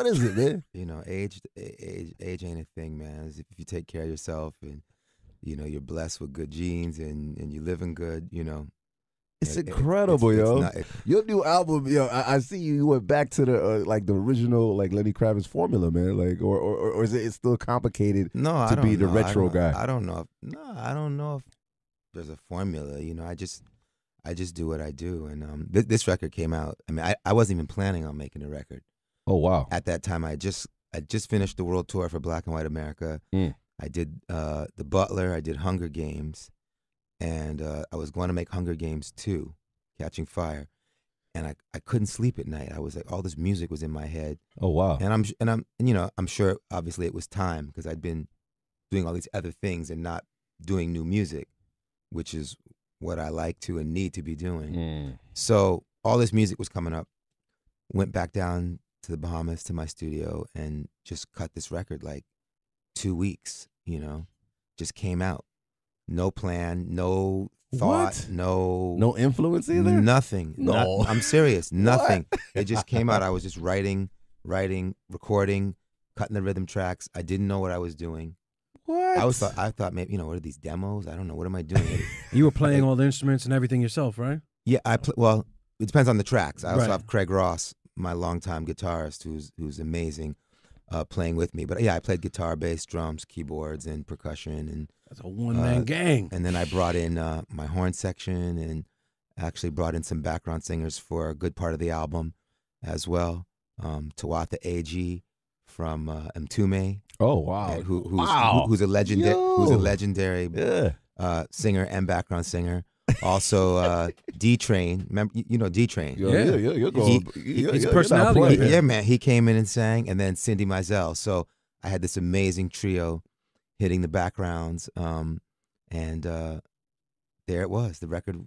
What is it, man? You know, age ain't a thing, man. If you take care of yourself and you know you're blessed with good genes and you're living good, you know. It's incredible, yo. Your new album, yo. I see you went back to the like the original like Lenny Kravitz formula, man. Like, or is it still complicated to be the retro guy? I don't know. I don't know if there's a formula. You know, I just do what I do. And this record came out. I mean, I wasn't even planning on making a record. Oh wow! At that time, I just finished the world tour for Black and White America. I did The Butler. I did Hunger Games. And I was going to make Hunger Games 2, Catching Fire, and I couldn't sleep at night. I was like, all this music was in my head. Oh wow! And I'm sure obviously it was time because I'd been doing all these other things and not doing new music, which is what I like to and need to be doing. So all this music was coming up. Went back down to the Bahamas to my studio and just cut this record like 2 weeks. You know, just came out. No plan, no thought, no influence either. Nothing. No, I'm serious. Nothing. It just came out. I was just writing, recording, cutting the rhythm tracks. I didn't know what I was doing. What? I thought maybe what are these demos? I don't know. What am I doing? You were playing all the instruments and everything yourself, right? Yeah, well, it depends on the tracks. I also have Craig Ross, my longtime guitarist, who's amazing, playing with me. But yeah, I played guitar, bass, drums, keyboards, and percussion, and that's a one-man gang. And then I brought in my horn section, and actually brought in some background singers for a good part of the album, as well. Tawatha Ag from Mtume. Oh wow! Who's a legendary singer and background singer. Also, D Train. Remember, you know D Train. His personality. Yeah, man. He came in and sang, and then Cindy Mizell. So I had this amazing trio hitting the backgrounds, and there it was. The record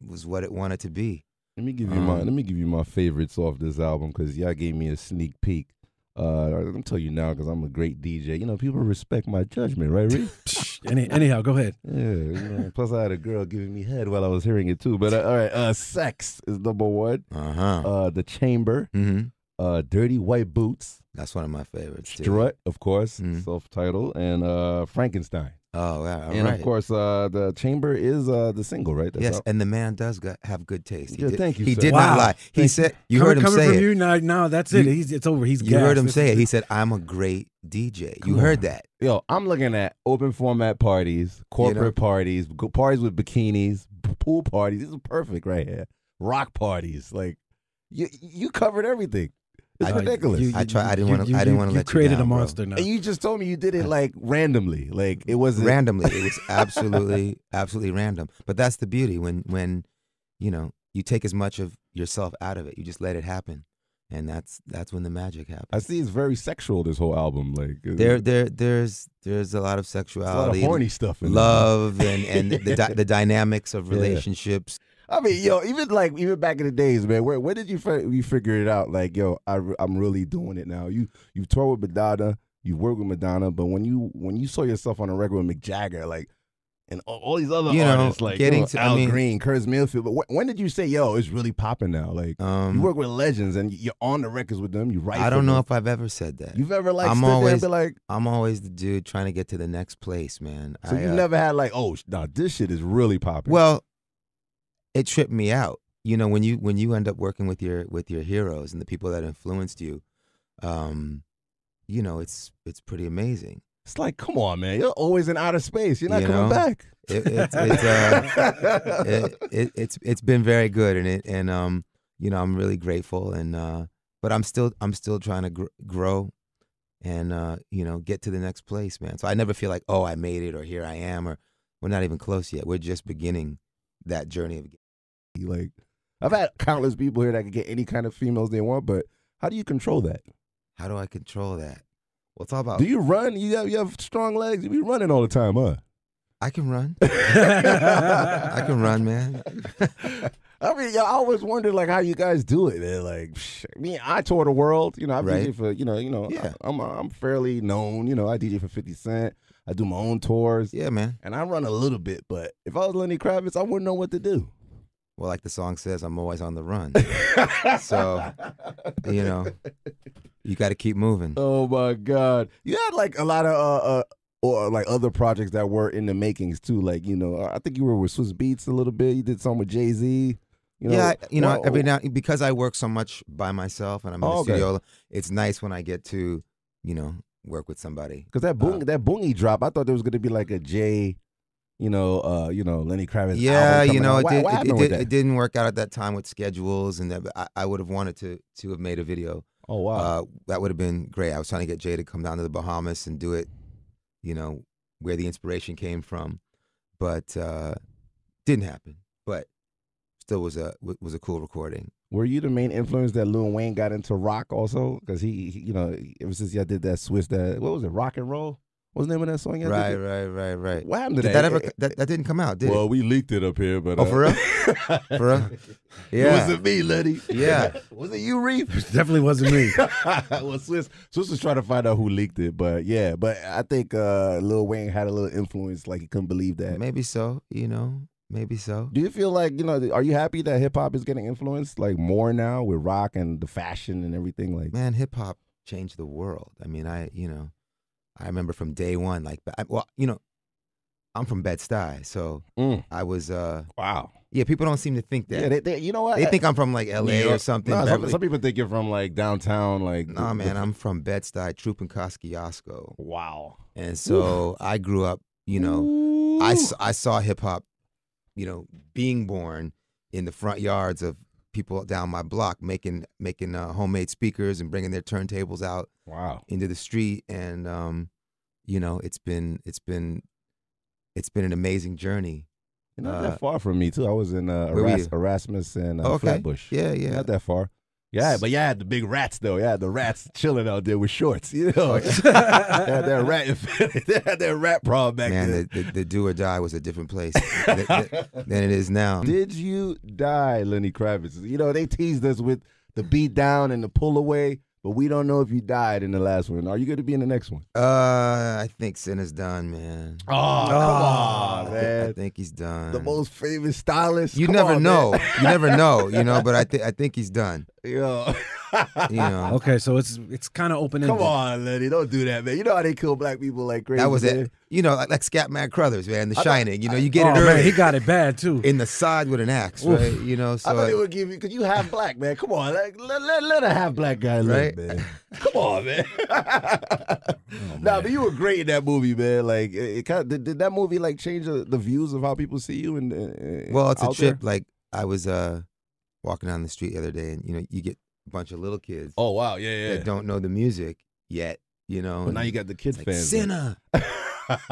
was what it wanted to be. Let me give you my favorites off this album because y'all gave me a sneak peek. I'll tell you now because I'm a great DJ. You know, people respect my judgment, right, Reed? Anyhow, go ahead. Yeah, you know, plus I had a girl giving me head while I was hearing it too. But all right, Sex is number one. The Chamber. Dirty White Boots. That's one of my favorites. Strut, of course, self-titled, and Frankenstein. Oh, yeah, and of course, the Chamber is the single, right? That's and the man does have good taste. Thank you. He sir. did not lie. He said, "You heard him say coming it." from you now, that's it. It's over. He's you heard him say it. He said, "I'm a great DJ." You heard that? Yo, I'm looking at open format parties, corporate parties, parties with bikinis, pool parties. This is perfect right here. Rock parties, like you covered everything. It's ridiculous. I didn't want to let you down. You created a monster now. And you just told me you did it like randomly. Like it wasn't randomly. It was absolutely random. But that's the beauty when you know you take as much of yourself out of it. You just let it happen, and that's when the magic happens. I see it's very sexual. This whole album, like there's a lot of sexuality, a lot of horny stuff, in love, and the dynamics of relationships. I mean, yo, even back in the days, man. Where did you figure it out? Like, yo, I'm really doing it now. You toured with Madonna, you worked with Madonna, but when you saw yourself on a record with Mick Jagger, like, and all these other artists, like Al Green, Curtis Mayfield, but when did you say, yo, it's really popping now? Like, you work with legends and you're on the records with them. You write. I don't know if I've ever said that. You've ever stood there and been like, I'm always the dude trying to get to the next place, man. So you never had like, oh, no, this shit is really popping. Well, it tripped me out, you know, when you end up working with your heroes and the people that influenced you, you know, it's pretty amazing. It's like, come on, man, you're always in outer space. You're not coming back. It's been very good, and you know, I'm really grateful, and but I'm still trying to grow, and you know, get to the next place, man. So I never feel like, oh, I made it, or here I am, or we're not even close yet. We're just beginning that journey of. Like, I've had countless people here that can get any kind of females they want, but how do you control that? How do I control that? Well, it's all about. Do you run? You have strong legs. You be running all the time, huh? I can run. I can run, man. I mean, I always wondered like how you guys do it, man. Like, I tour the world. You know, I DJ for Yeah. I'm fairly known. You know, I DJ for 50 Cent. I do my own tours. Yeah, man. And I run a little bit, but if I was Lenny Kravitz, I wouldn't know what to do. well, like the song says, I'm always on the run. So, you know, you got to keep moving. Oh my God, you had like a lot of or like other projects that were in the makings too. Like, you know, I think you were with Swiss Beats a little bit. You did something with Jay-Z. You know, yeah, you know, every now, because I work so much by myself and I'm in the studio, it's nice when I get to, you know, work with somebody. Because that Boongie drop, I thought there was going to be like a Jay, you know, Lenny Kravitz. Yeah, you know, it didn't work out at that time with schedules, and that, I would have wanted to have made a video. Oh wow, that would have been great. I was trying to get Jay to come down to the Bahamas and do it, you know, where the inspiration came from, but didn't happen. But still was a cool recording. Were you the main influence that Lil Wayne got into rock also? Because he, you know, ever since y'all did that Swiss, what was it, Rock and Roll? What's the name of that song? Right. What happened to that? That didn't come out, did it? Well, we leaked it up here, but oh, for real? For real? Yeah. It wasn't me, Lenny. Yeah. Was it you, Reef? It definitely wasn't me. Well, Swiss was trying to find out who leaked it, but yeah. But I think Lil Wayne had a little influence, like he couldn't believe that. Maybe so, you know. Maybe so. Do you feel like, you know, are you happy that hip hop is getting influenced like more now with rock and the fashion and everything? Like, man, hip hop changed the world. I mean, I remember from day one, like, well, you know, I'm from Bed-Stuy, so I was wow. Yeah, people don't seem to think that. Yeah, they you know what? They think I'm from like LA or something. No, some people think you're from like downtown, like. Nah, man, I'm from Bed-Stuy, Troop and Kosciuszko. Wow. And so I grew up, you know, I saw hip hop, you know, being born in the front yards of people down my block making homemade speakers and bringing their turntables out into the street, and you know, it's been an amazing journey. You're not that far from me too. I was in Erasmus and Flatbush. Yeah, not that far. Yeah, but you had the big rats though. You had the rats chilling out there with shorts. You know, they had that rat problem back then. Man, the do or die was a different place than it is now. Did you die, Lenny Kravitz? You know, they teased us with the beat down and the pull away, but we don't know if you died in the last one. Are you going to be in the next one? I think Sin is done, man. Oh, come on, man. I think he's done. The most famous stylist. You never know. You never know, you know, but I think he's done. Yeah. You know. Okay, so it's kind of open-ended. Come on, Lenny, don't do that, man. You know how they kill black people like crazy. That was it. You know, like Scatman Crothers, man, The Shining. You know, you get it early. Man, he got it bad too. In the side with an axe, right? You know, so I thought they would give you, because you half black, man. Come on, let a half black guy live, right? Man. Come on, man. Nah, but you were great in that movie, man. Like, it kind of, did that movie like change the views of how people see you? Well, it's a trip. Like, I was walking down the street the other day, and you know, you get a bunch of little kids. Oh wow, yeah. That don't know the music yet, you know. But now you got the kids fans. Sinner.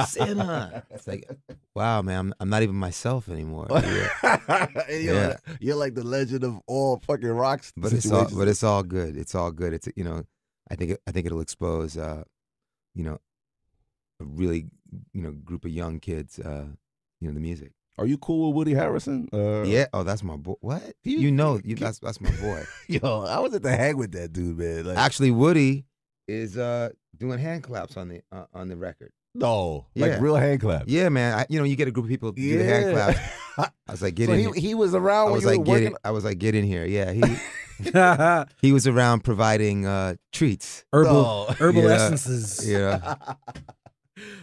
Sinner. It's like, wow, man, I'm not even myself anymore. Yeah. You're like the legend of all fucking rocks. But it's all good. It's all good. It's, you know, I think it'll expose you know, a really, you know, group of young kids, you know, the music. Are you cool with Woody Harrelson? Yeah. Oh, that's my boy. What? That's my boy. Yo, I was at the hang with that dude, man. Like, actually, Woody is doing hand claps on the record. No, like real hand claps. Yeah, man. You know, you get a group of people do the hand claps. I was like, get in here. He was around when you were working? I was like, get in here. Yeah, he was around providing treats. Herbal essences. Yeah.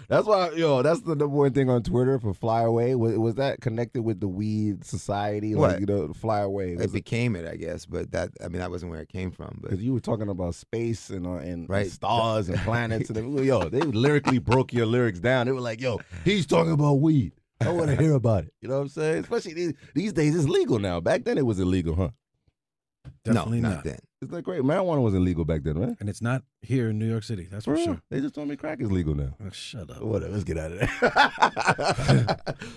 That's why, that's the number one thing on Twitter for Fly Away. Was that connected with the weed society? What? Like, you know, Fly Away. It became it, I guess, but that wasn't where it came from. Because you were talking about space and stars and planets. And they lyrically broke your lyrics down. They were like, yo, he's talking about weed. I want to hear about it. You know what I'm saying? Especially these days, it's legal now. Back then, it was illegal, huh? Definitely not then. It's not great. Marijuana wasn't legal back then, right? And it's not here in New York City. That's for sure. They just told me crack is legal now. Oh, shut up. Whatever. Let's get out of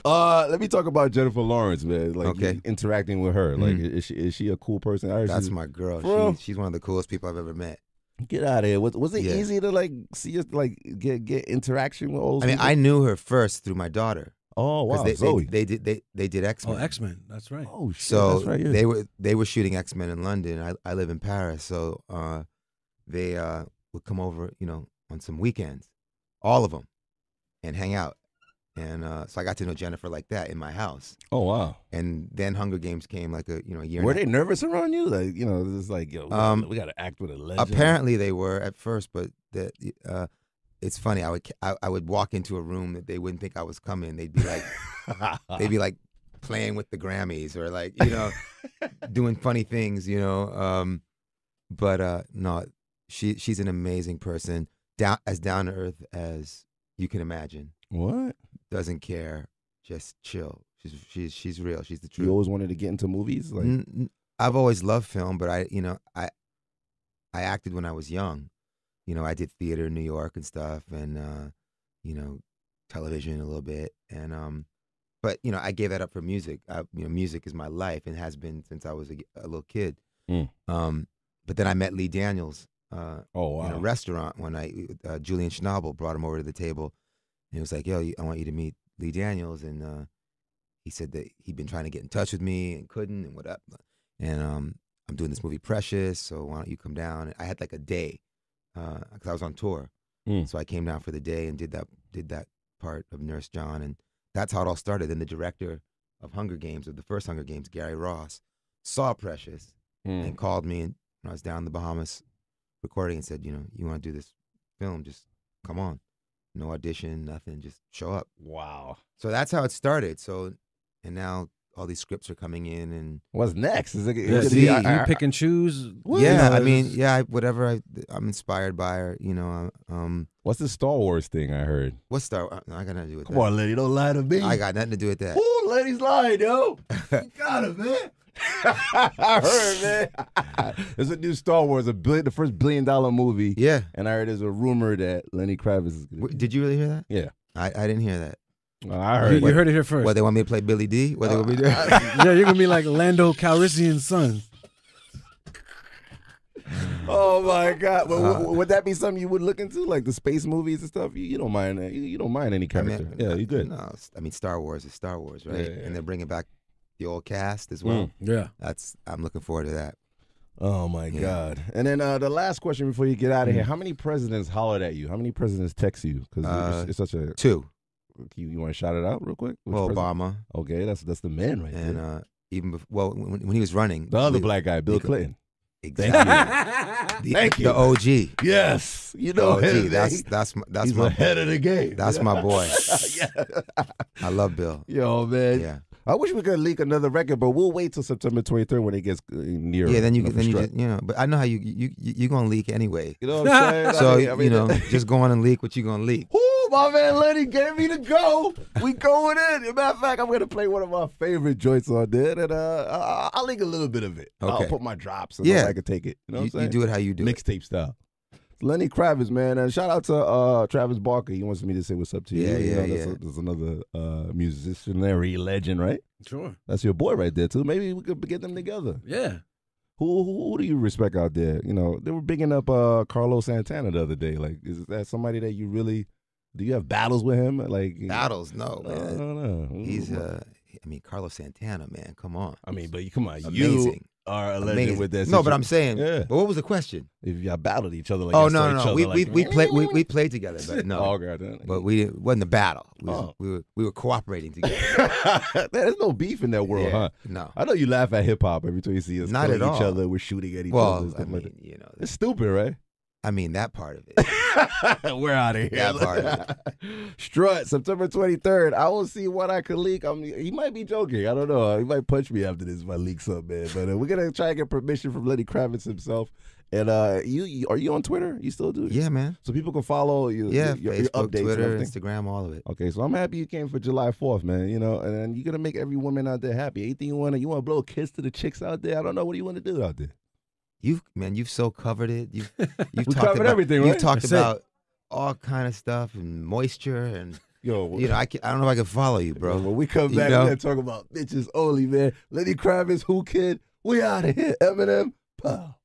there. Let me talk about Jennifer Lawrence, man. Like, interacting with her. Like, is she a cool person? That's my girl. She's one of the coolest people I've ever met. Get out of here. Was it easy to like see us like get interaction with old? I mean, I knew her first through my daughter. Oh wow, Zoe. They did X-Men. Oh, X-Men. That's right. Oh shit. So that's right, yeah. they were shooting X-Men in London. I live in Paris, so they would come over, you know, on some weekends, all of them, and hang out. And so I got to know Jennifer like that in my house. Oh wow! And then Hunger Games came like a year. Were they nervous around you? Like it's like yo, we got to act with a legend. Apparently they were at first, but it's funny. I would walk into a room that they wouldn't think I was coming. They'd be like playing with the Grammys or like doing funny things. But no, she's an amazing person. As down to earth as you can imagine. What? Doesn't care, just chill. She's real. She's the truth. You always wanted to get into movies? Like I've always loved film, but I acted when I was young. I did theater in New York and stuff, and television a little bit, and but I gave that up for music. Music is my life and has been since I was a little kid. But then I met Lee Daniels. In a restaurant one night. Julian Schnabel brought him over to the table. And he was like, yo, I want you to meet Lee Daniels. And he said that he'd been trying to get in touch with me and couldn't and whatever. And I'm doing this movie Precious, so why don't you come down? And I had like a day because I was on tour. So I came down for the day and did that part of Nurse John. And that's how it all started. Then the director of Hunger Games, of the first Hunger Games, Gary Ross, saw Precious and called me. And when I was down in the Bahamas recording and said, you want to do this film, just come on. No audition, nothing, just show up. Wow. So that's how it started. So, and now all these scripts are coming in, and what's next? Is it? You pick and choose. Whatever I'm inspired by, or what's the Star Wars thing I heard? What's Star Wars? I got nothing to do with that. Come on, Lenny, don't lie to me. I got nothing to do with that. Ooh, Lenny's lying, yo. You got it, man. I heard, man. There's a new Star Wars, the first $1 billion movie. Yeah. And I heard there's a rumor that Lenny Kravitz is gonna Did you really hear that? Yeah. I didn't hear that. I heard. You heard it here first. What, they want me to play Billy D? What they want me to do? Yeah, you're going to be like Lando Calrissian's son. Oh my God! But would that be something you would look into, like the space movies and stuff? You don't mind that? You don't mind any character? Yeah, you good? No, Star Wars is Star Wars, right? Yeah. And they're bringing back the old cast as well. Yeah, I'm looking forward to that. Oh my God! And then the last question before you get out of here: how many presidents hollered at you? How many presidents text you? Because it's such a 2. You want to shout it out real quick? Obama. Okay, that's the man right there. And even before, when he was running, the other black guy, Bill Clinton. Exactly. Thank you. The OG. Yes. You know him. That's he's my head of the game. That's my boy. Yeah. I love Bill. Yo, man. Yeah. I wish we could leak another record, but we'll wait till September 23rd when it gets near. Yeah, then you just, but I know how you gonna leak anyway. You know what I'm saying? So just go on and leak what you gonna leak. Ooh, my man Lenny gave me the go. We going in. As a matter of fact, I'm gonna play one of my favorite joints on there, and I'll leak a little bit of it. Okay. I'll put my drops so I can take it. You know what I'm saying? You do it how you do Mixtape style. Lenny Kravitz, man, and shout out to Travis Barker. He wants me to say what's up to you. There's another musicianary legend, right? Sure. That's your boy right there too. Maybe we could get them together. Yeah. Who do you respect out there? They were bigging up Carlos Santana the other day. Like, is that somebody that you really? Do you have battles with him? Like battles? No, man. I don't know. He's Carlos Santana, man. Come on. But come on, amazing. You are a legend with that. No, but I'm saying. Yeah. But what was the question? If y'all battled each other, like no. We played together, but no. Oh, God. But it wasn't a battle. We were cooperating together. There's no beef in that world, huh? No. I know you laugh at hip hop every time you see us not at all. each other. We're shooting at each other. It's stupid, right? I mean, that part of it. We're out of here. That part of it. Strut, September 23rd. I will see what I could leak. He might be joking. I don't know. He might punch me after this if I leak something, man. But we're going to try and get permission from Lenny Kravitz himself. And are you on Twitter? You still do? Yeah, man. So people can follow you. Yeah, your Facebook, updates, Twitter, Instagram, all of it. Okay, so I'm happy you came for July 4th, man. And you're going to make every woman out there happy. Anything you want to blow a kiss to the chicks out there? I don't know. What do you want to do out there? You've so covered it. You've talked about everything, right? You've talked about all kind of stuff and moisture and I don't know if I can follow you, bro. When we come back, we're gonna talk about bitches only, man. Lenny Kravitz, Who Kid, we out of here. Eminem, pow.